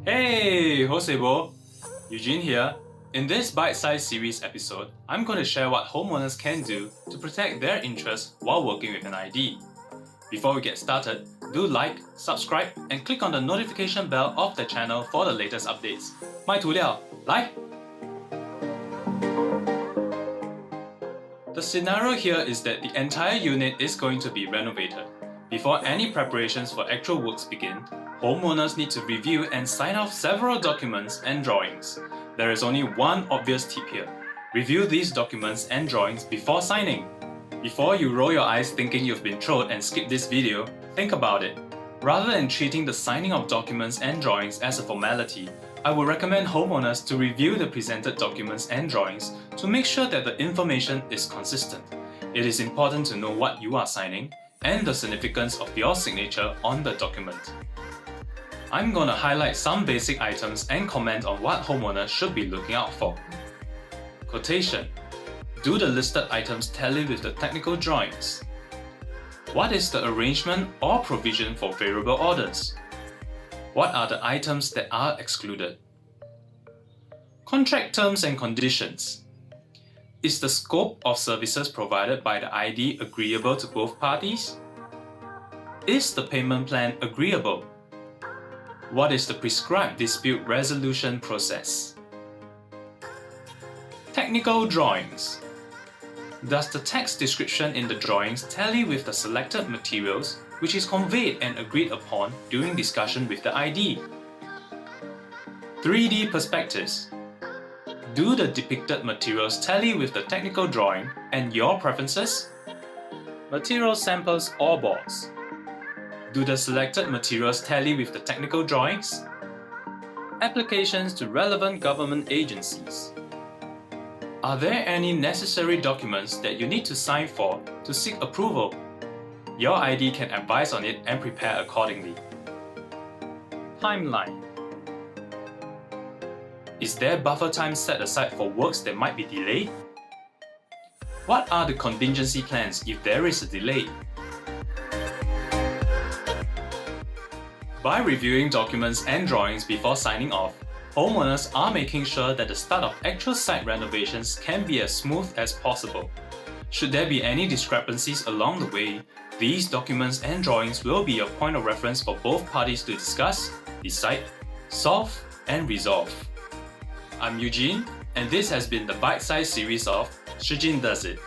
Hey, Hosebo! Eugene here. In this bite-sized series episode, I'm going to share what homeowners can do to protect their interests while working with an ID. Before we get started, do like, subscribe, and click on the notification bell of the channel for the latest updates. 卖涂料，来! The scenario here is that the entire unit is going to be renovated. Before any preparations for actual works begin, homeowners need to review and sign off several documents and drawings. There is only one obvious tip here. Review these documents and drawings before signing. Before you roll your eyes thinking you've been trolled and skip this video, think about it. Rather than treating the signing of documents and drawings as a formality, I would recommend homeowners to review the presented documents and drawings to make sure that the information is consistent. It is important to know what you are signing and the significance of your signature on the document. I'm gonna highlight some basic items and comment on what homeowners should be looking out for. Quotation. Do the listed items tally with the technical drawings? What is the arrangement or provision for variable orders? What are the items that are excluded? Contract terms and conditions. Is the scope of services provided by the ID agreeable to both parties? Is the payment plan agreeable? What is the prescribed dispute resolution process? Technical drawings. Does the text description in the drawings tally with the selected materials which is conveyed and agreed upon during discussion with the ID? 3D perspectives. Do the depicted materials tally with the technical drawing and your preferences? Material samples or boards. Do the selected materials tally with the technical drawings? Applications to relevant government agencies. Are there any necessary documents that you need to sign for to seek approval? Your ID can advise on it and prepare accordingly. Timeline. Is there buffer time set aside for works that might be delayed? What are the contingency plans if there is a delay? By reviewing documents and drawings before signing off, homeowners are making sure that the start of actual site renovations can be as smooth as possible. Should there be any discrepancies along the way, these documents and drawings will be a point of reference for both parties to discuss, decide, solve, and resolve. I'm Eugene, and this has been the bite-sized series of Shijin Does It.